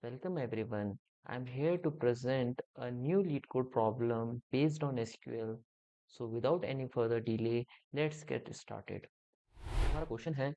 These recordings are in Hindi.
Welcome everyone. I'm here to present a new lead code problem based on SQL. So without any further delay, let's get started. हमारा क्वेश्चन है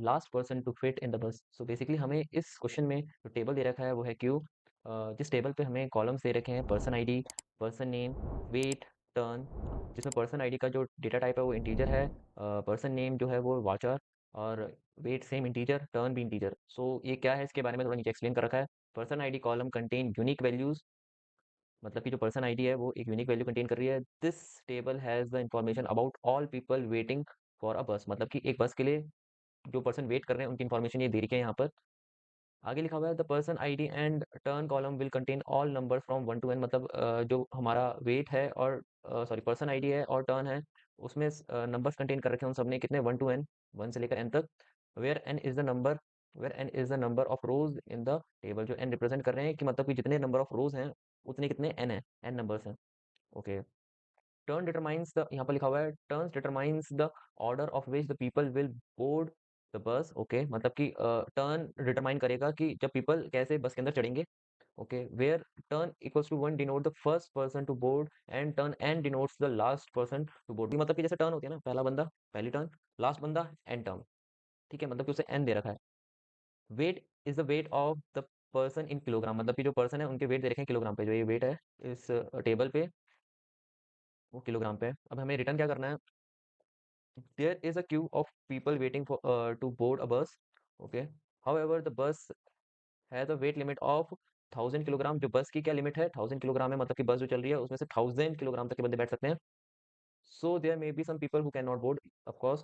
last person to fit in the bus. So basically हमें इस क्वेश्चन में जो टेबल दे रखा है वो है क्यू। जिस टेबल पे हमें कॉलम्स दे रखे हैं person ID, person name, weight, turn. जिसमें पर्सन आईडी का जो डेटा टाइप है वो इंटीजर है, पर्सन नेम जो है वो वाचर, और वेट सेम इंटीजर, टर्न भी इंटीजर। सो ये क्या है इसके बारे में थोड़ा नीचे एक्सप्लेन कर रखा है। Person ID column contain unique values, मतलब कि जो पर्सन आईडी है वो एक यूनिक वैल्यू कंटेन कर रही है। This table has the information about all people waiting for a बस, मतलब कि एक बस के लिए जो पर्सन वेट कर रहे हैं उनकी इन्फॉर्मेशन ये दे रखी है यहाँ पर। आगे लिखा हुआ है the person ID and turn column will contain all number from 1 to n, मतलब जो हमारा वेट है और सॉरी पर्सन आईडी है और टर्न है उसमें नंबर्स कंटेन कर रखे हैं उन सब ने कितने 1 to n, 1 से लेकर n तक। Where n is the number, where n is the number of rows in the table, जो n रिप्रेजेंट कर रहे हैं कि मतलब कि जितने नंबर ऑफ रोज हैं उतने कितने n है, n नंबर्स हैं। ओके। टर्न डिटरमाइंस द, यहाँ पर लिखा हुआ है turns determines the order of which the people will board the bus. Okay, मतलब कि टर्न डिटरमाइन करेगा कि जब पीपल कैसे बस के अंदर चढ़ेंगे। Okay, where turn equals to 1 denote the first person to board and turn n denotes the last person to board. मतलब कि जैसे टर्न होती है ना, पहला बंदा पहली टर्न, लास्ट बंदा एंड टर्न। ठीक है, मतलब कि उसे एन दे रखा है। Weight is the weight of the person in kilogram, मतलब कि जो पर्सन है उनके वेट दे रखे हैं किलोग्राम पे, जो ये वेट है इस टेबल पे वो किलोग्राम पे है। अब हमें रिटर्न क्या करना है। There is a queue of people waiting for to board a bus. Okay. However, the bus has a weight limit of 1000 kilogram. जो बस की क्या लिमिट है 1000 किलोग्राम है, मतलब कि बस जो चल रही है उसमें से 1000 किलोग्राम तक के बंदे बैठ सकते हैं। So there may be some people who can not board, of course.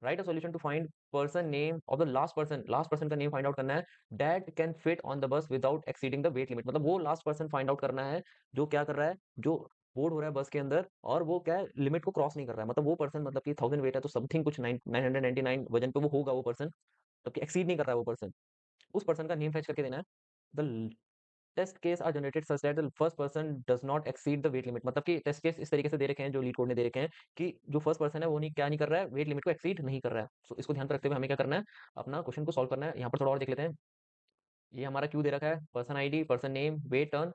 Right a solution to find person name of the last person, last person का नेम फाइंड आउट करना है। That can fit on the bus without exceeding the weight limit, मतलब वो लास्ट पर्सन फाइंड आउट करना है जो क्या कर रहा है, जो बोर्ड हो रहा है बस के अंदर और वो क्या है लिमिट को क्रॉस नहीं कर रहा है। मतलब वो पर्सन, मतलब कि 1000 वेट है तो समथिंग कुछ 999 वजन पे वो होगा वो पर्सन, मतलब कि एक्सीड नहीं कर रहा है वो पर्सन। उस पर्सन का नेम फेच करके देना है। The test case are generated such that the first person does not exceed the weight limit, मतलब कि टेस्ट केस इस तरीके से दे रखे हैं जो लीड कोड ने दे रखे हैं कि जो फर्स्ट पर्सन है वो नहीं क्या नहीं कर रहा है, वेट लिमिट को एक्सीड नहीं कर रहा है। सो इसको ध्यान में रखते हुए हमें क्या करना है, अपना क्वेश्चन को सॉल्व करना है। यहाँ पर थोड़ा और देख लेते हैं। ये हमारा क्यू दे रखा है person ID, person name, weight, turn.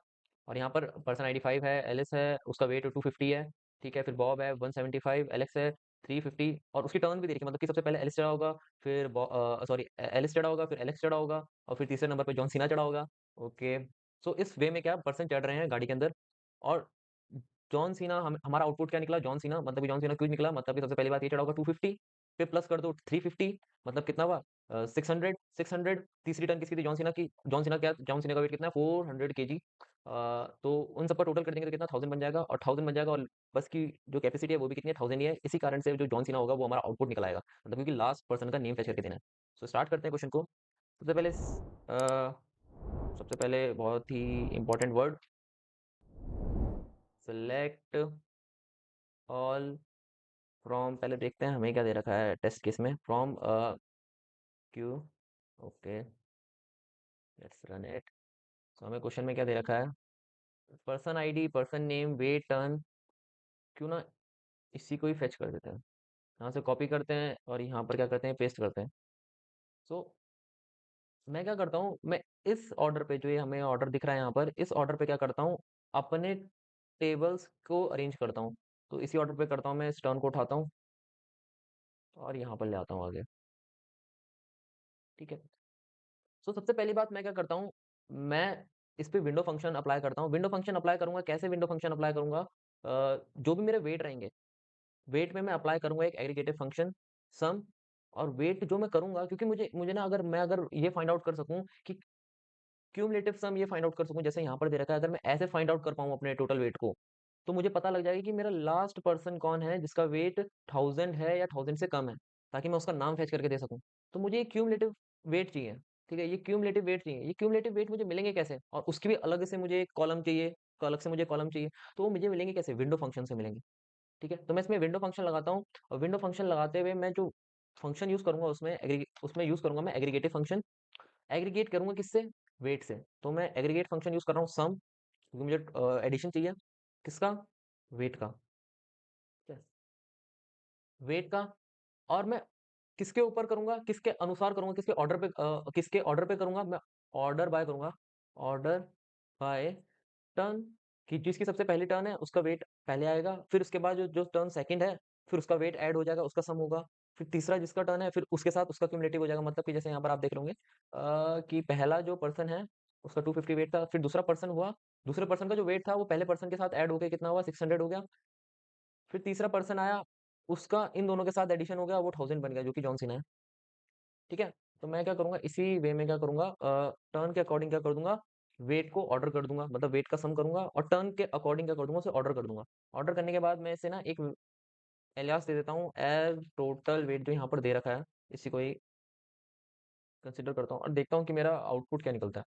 और यहाँ पर पर्सन आईडी 5 है, एलिस है, उसका वेट 250 है। ठीक है, फिर बॉब है 175, एलेक्स है 350, और उसकी टर्न भी दे रखी है, मतलब कि सबसे पहले एलिस चढ़ा होगा, फिर सॉरी एलिस चढ़ा होगा, फिर एलेक्स चढ़ा होगा, और फिर तीसरे नंबर पे जॉन सीना चढ़ा होगा। ओके। सो इस वे में क्या पर्सन चढ़ रहे हैं गाड़ी के अंदर। और जॉन सीना हमारा आउटपुट क्या निकला, जॉन सीना, मतलब कि जॉन सीना क्यों निकला, मतलब कि सबसे पहली बात ये चढ़ा होगा 250, फिर प्लस कर दो 350, मतलब कितना हुआ 600, 600। तीसरी टर्न किसकी थी, जॉन सीना की। जॉन सीना क्या, जॉन सीना का वेट कितना है 400 kg। तो उन सबका टोटल कर देंगे तो कितना 1000 बन जाएगा, और 1000 बन जाएगा, और बस की जो कैपेसिटी है वो भी कितनी है 1000 ही है। इसी कारण से जो जॉन सीना होगा वो हमारा आउटपुट निकल आएगा, मतलब क्योंकि लास्ट पर्सन का नेम फेच करके देना है। सो स्टार्ट करते हैं क्वेश्चन को। सबसे पहले बहुत ही important word, select all from. पहले देखते हैं हमें क्या दे रखा है टेस्ट केस में, from Q. Okay, let's run it. तो हमें क्वेश्चन में क्या दे रखा है, person ID, person name, weight, turn. क्यों ना इसी को ही फेच कर देते हैं, यहाँ से कॉपी करते हैं और यहाँ पर क्या करते हैं पेस्ट करते हैं। सो मैं क्या करता हूँ, मैं इस ऑर्डर पे जो ये हमें ऑर्डर दिख रहा है यहाँ पर, इस ऑर्डर पे क्या करता हूँ, अपने टेबल्स को अरेंज करता हूँ। तो इसी ऑर्डर पे करता हूँ, मैं इस टर्न को उठाता हूँ और यहाँ पर ले आता हूँ आगे। ठीक है। सो सबसे पहली बात मैं क्या करता हूँ, मैं इस पे विंडो फंक्शन अप्लाई करता हूँ। विंडो फंक्शन अप्लाई करूंगा कैसे, विंडो फंक्शन अप्लाई करूंगा, जो भी मेरे वेट रहेंगे, वेट में मैं अप्लाई करूंगा एक एग्रीगेटिव फंक्शन सम। और वेट जो मैं करूंगा, क्योंकि मुझे मुझे ना अगर ये फाइंड आउट कर सकूं कि क्यूमुलेटिव सम ये फाइंड आउट कर सकूं, जैसे यहाँ पर दे रखा है, अगर मैं ऐसे फाइंड आउट कर पाऊँ अपने टोटल वेट को, तो मुझे पता लग जाएगा कि मेरा लास्ट पर्सन कौन है जिसका वेट 1000 है या 1000 से कम है, ताकि मैं उसका नाम फेच करके दे सकूं। तो मुझे ये क्यूमुलेटिव वेट चाहिए। ठीक है, ये क्यूमुलेटिव वेट चाहिए। ये क्यूमुलेटिव वेट मुझे मिलेंगे कैसे, और उसकी भी अलग से मुझे कॉलम चाहिए, अलग से मुझे कॉलम चाहिए। तो वो मुझे मिलेंगे कैसे, विंडो फंक्शन से मिलेंगे। ठीक है, तो मैं इसमें विंडो फंक्शन लगाता हूँ, और विंडो फंक्शन लगाते हुए मैं जो फंक्शन यूज करूंगा उसमें यूज करूंगा मैं एग्रीगेटिव फंक्शन। एग्रीगेट करूंगा किससे, वेट से। तो मैं एग्रीगेट फंक्शन यूज कर रहा हूँ सम, क्योंकि मुझे एडिशन चाहिए किसका, वेट का। ठीक है, वेट का। और मैं किसके ऊपर करूंगा, किसके अनुसार करूंगा, किसके ऑर्डर पे करूंगा मैं, ऑर्डर बाय करूंगा, ऑर्डर बाय टर्न, कि जिसकी सबसे पहली टर्न है उसका वेट पहले आएगा, फिर उसके बाद जो जो टर्न सेकंड है फिर उसका वेट ऐड हो जाएगा, उसका सम होगा, फिर तीसरा जिसका टर्न है फिर उसके साथ उसका क्यूमुलेटिव हो जाएगा। मतलब कि जैसे यहाँ पर आप देख लोगे कि पहला जो पर्सन है उसका 250 वेट था, फिर दूसरा पर्सन हुआ, दूसरे पर्सन का जो वेट था वो पहले पर्सन के साथ ऐड होके कितना हुआ, 600 हो गया। फिर तीसरा पर्सन आया, उसका इन दोनों के साथ एडिशन हो गया, वो 1000 बन गया, जो कि जॉन सीना है। ठीक है, तो मैं क्या करूंगा, इसी वे में क्या करूंगा, टर्न के अकॉर्डिंग क्या कर दूंगा, वेट को ऑर्डर कर दूंगा, मतलब वेट का सम करूंगा और टर्न के अकॉर्डिंग क्या कर दूंगा, उसे ऑर्डर कर दूंगा। ऑर्डर करने के बाद मैं इसे ना एक एलियास दे देता हूँ एज टोटल वेट, जो यहाँ पर दे रखा है, इसी को ही कंसिडर करता हूँ और देखता हूँ कि मेरा आउटपुट क्या निकलता है।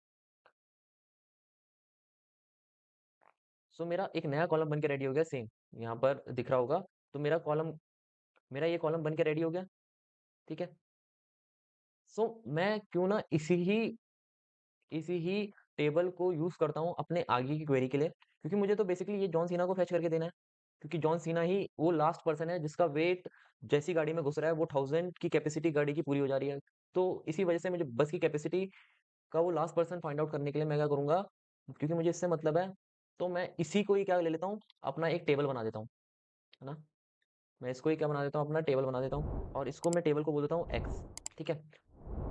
सो मेरा एक नया कॉलम बन के रेडी हो गया, सेम यहाँ पर दिख रहा होगा। तो मेरा ये कॉलम बन के रेडी हो गया। ठीक है, सो मैं क्यों ना इसी ही टेबल को यूज करता हूँ अपने आगे की क्वेरी के लिए, क्योंकि मुझे तो बेसिकली ये जॉन सीना को फैच करके देना है, क्योंकि जॉन सीना ही वो लास्ट पर्सन है जिसका वेट जैसी गाड़ी में घुस रहा है वो 1000 की कैपेसिटी गाड़ी की पूरी हो जा रही है। तो इसी वजह से मुझे बस की कैपेसिटी का वो लास्ट पर्सन फाइंड आउट करने के लिए मैं क्या करूंगा, क्योंकि मुझे इससे मतलब है, तो मैं इसी को ही क्या ले लेता हूँ, अपना एक टेबल बना देता हूँ, है ना। मैं इसको ही क्या बना देता हूँ, अपना टेबल बना देता हूँ और इसको मैं टेबल को बोल देता हूँ एक्स। ठीक है,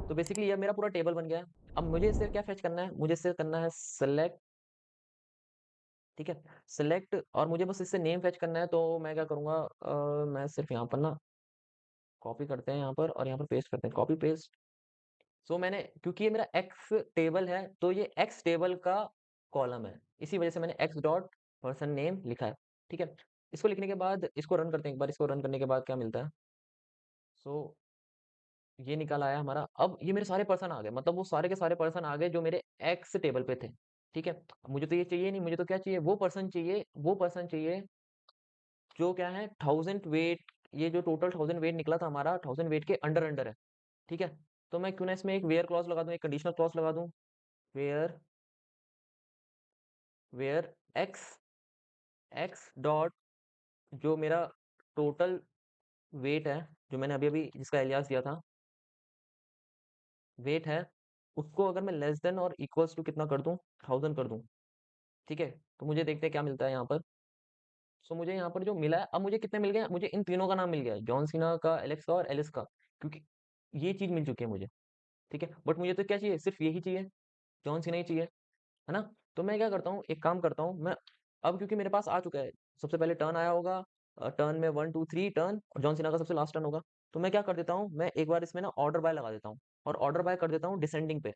तो बेसिकली ये मेरा पूरा टेबल बन गया है। अब मुझे इससे क्या फेच करना है, मुझे इससे करना है सेलेक्ट। ठीक है, सेलेक्ट, और मुझे बस इससे नेम फेच करना है, तो मैं क्या करूंगा, मैं सिर्फ यहाँ पर ना कॉपी करते हैं यहाँ पर और यहाँ पर पेस्ट करते हैं, कॉपी पेस्ट। सो मैंने, क्योंकि ये मेरा एक्स टेबल है तो ये एक्स टेबल का कॉलम है, इसी वजह से मैंने एक्स डॉट पर्सन नेम लिखा है। ठीक है, इसको लिखने के बाद इसको रन करते हैं एक बार, इसको रन करने के बाद क्या मिलता है। सो ये निकल आया हमारा, अब ये मेरे सारे पर्सन आ गए, मतलब वो सारे के सारे पर्सन आ गए जो मेरे एक्स टेबल पे थे। ठीक है, अब मुझे तो ये चाहिए नहीं, मुझे तो क्या चाहिए, वो पर्सन चाहिए जो क्या है 1000 वेट, ये जो टोटल 1000 वेट निकला था हमारा 1000 वेट के अंडर अंडर है। ठीक है, तो मैं क्यों ना इसमें एक वेयर क्लॉज लगा दूं, एक कंडीशनल क्लॉज लगा दूं, where where X X dot, जो मेरा टोटल वेट है, जो मैंने अभी अभी जिसका एलियास दिया था, वेट है, उसको अगर मैं लेस देन और इक्वल्स टू कितना कर दूं, 1000 कर दूं। ठीक है, तो मुझे देखते हैं क्या मिलता है यहाँ पर। सो मुझे यहाँ पर जो मिला है, अब मुझे कितने मिल गए, मुझे इन तीनों का नाम मिल गया है, जॉन सीना का, एलेक्स का और एलिस का, क्योंकि ये चीज मिल चुकी है मुझे। ठीक है, बट मुझे तो क्या चाहिए, सिर्फ यही चाहिए, जॉन सीना ही चाहिए, है ना। तो मैं क्या करता हूँ, एक काम करता हूँ मैं, अब क्योंकि मेरे पास आ चुका है, सबसे पहले टर्न आया होगा, टर्न में 1 2 3 टर्न, और जॉन सीना का सबसे लास्ट टर्न होगा। तो मैं क्या कर देता हूँ, मैं एक बार इसमें ना ऑर्डर बाय लगा देता हूँ और ऑर्डर बाय कर देता हूँ डिसेंडिंग पे।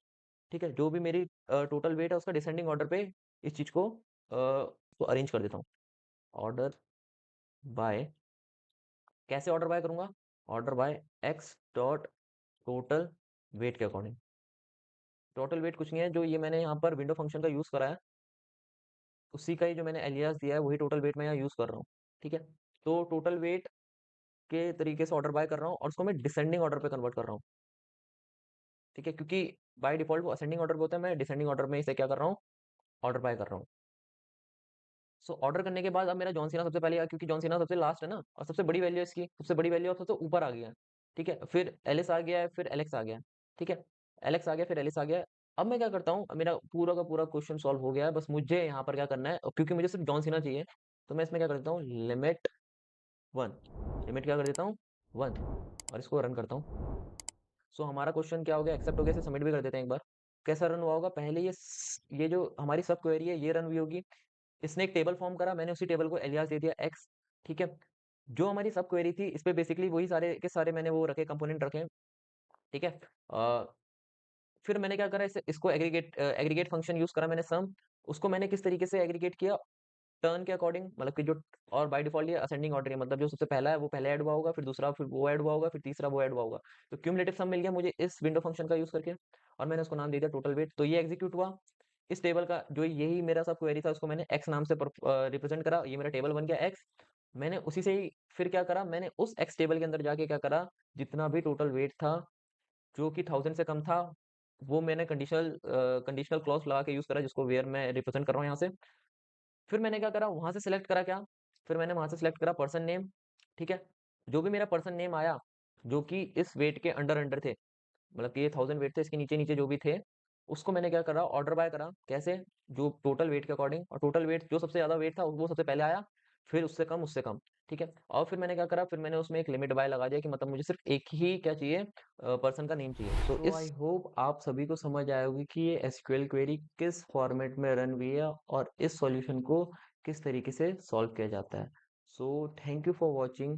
ठीक है, जो भी मेरी टोटल वेट है उसका डिसेंडिंग ऑर्डर पे इस चीज को अरेंज कर देता हूँ। ऑर्डर बाय, कैसे ऑर्डर बाय करूंगा, order by x dot total weight के अकॉर्डिंग। टोटल वेट कुछ नहीं है, जो ये मैंने यहाँ पर विंडो फंक्शन का यूज करा है, उसी का ही जो मैंने एलियास दिया है वही टोटल वेट मैं यहाँ यूज कर रहा हूँ। ठीक है, तो टोटल वेट के तरीके से ऑर्डर बाय कर रहा हूँ और उसको मैं डिसेंडिंग ऑर्डर पे कन्वर्ट कर रहा हूँ। ठीक है, क्योंकि बाय डिफॉल्ट वो असेंडिंग ऑर्डर पे होता है, मैं डिसेंडिंग ऑर्डर में इसे क्या कर रहा हूँ, ऑर्डर बाय कर रहा हूँ। सो ऑर्डर करने के बाद अब मेरा जॉन सीना सबसे पहले आया, क्योंकि जॉन सीना सबसे लास्ट है ना, और सबसे बड़ी वैल्यू इसकी, सबसे बड़ी वैल्यू अब सबसे ऊपर आ गया है। ठीक है, फिर एलिस आ गया है, फिर एलेक्स आ गया है। ठीक है, एलेक्स आ गया, फिर एलिस आ गया है। अब मैं क्या करता हूँ, अब मेरा पूरा का पूरा क्वेश्चन सॉल्व हो गया है, बस मुझे यहाँ पर क्या करना है, और क्योंकि मुझे सिर्फ जॉन सीना चाहिए, तो मैं इसमें क्या कर देता हूँ, लिमिट 1, लिमिट क्या कर देता हूँ, 1, और इसको रन करता हूँ। सो हमारा क्वेश्चन क्या हो गया, एक्सेप्ट हो गया, इसे सबमिट भी कर देते हैं एक बार। कैसा रन हुआ होगा, पहले ये जो हमारी सब क्वेरी है ये रन हुई होगी, इसने एक टेबल फॉर्म करा, मैंने उसी टेबल को एलियास दे दिया एक्स। ठीक है, जो हमारी सब क्वेरी थी इस पे बेसिकली वही सारे के सारे मैंने वो रखे, कंपोनेंट रखे। ठीक है, फिर मैंने क्या करा, इसको एग्रीगेट फंक्शन यूज करा मैंने, सम, उसको मैंने किस तरीके से एग्रीगेट किया, टर्न के अकॉर्डिंग, मतलब कि जो, और बाय डिफॉल्ट ये असेंडिंग ऑर्डर है, मतलब जो सबसे पहला है वो पहले ऐड हुआ होगा, फिर दूसरा, फिर वो ऐड हुआ होगा, फिर तीसरा वो ऐड हुआ होगा। तो क्यूमुलेटिव सम मिल गया मुझे इस विंडो फंक्शन का यूज करके, और मैंने उसको नाम दे दिया टोटल वेट। तो ये एग्जीक्यूट हुआ, इस टेबल का जो यही मेरा सब क्वेरी था उसको मैंने एक्स नाम से रिप्रेजेंट करा, ये मेरा टेबल बन गया एक्स। मैंने उसी से ही फिर क्या करा, मैंने उस एक्स टेबल के अंदर जाके क्या करा, जितना भी टोटल वेट था जो कि 1000 से कम था, वो मैंने कंडीशनल क्लॉज लगा के यूज करा, जिसको वेयर मैं रिप्रेजेंट कर रहा हूँ यहाँ से। फिर मैंने क्या करा, वहां से सिलेक्ट करा क्या, फिर मैंने वहां से सिलेक्ट करा पर्सन नेम। ठीक है, जो भी मेरा पर्सन नेम आया जो कि इस वेट के अंडर अंडर थे, मतलब कि ये 1000 वेट थे, इसके नीचे नीचे जो भी थे, उसको मैंने क्या करा, ऑर्डर बाय करा। कैसे? जो टोटल वेट के अकॉर्डिंग, और टोटल वेट जो सबसे ज्यादा वेट था वो सबसे पहले आया, फिर उससे कम, उससे कम। ठीक है। और फिर मैंने क्या करा, फिर मैंने उसमें एक लिमिट बाय लगा दिया कि मतलब मुझे सिर्फ एक ही क्या चाहिए, पर्सन का नेम चाहिए। सो आई होप आप सभी को समझ आया होगी कि ये एसक्यूएल क्वेरी किस फॉर्मेट में रन हुई है और इस सॉल्यूशन को किस तरीके से सॉल्व किया जाता है। So thank you for watching.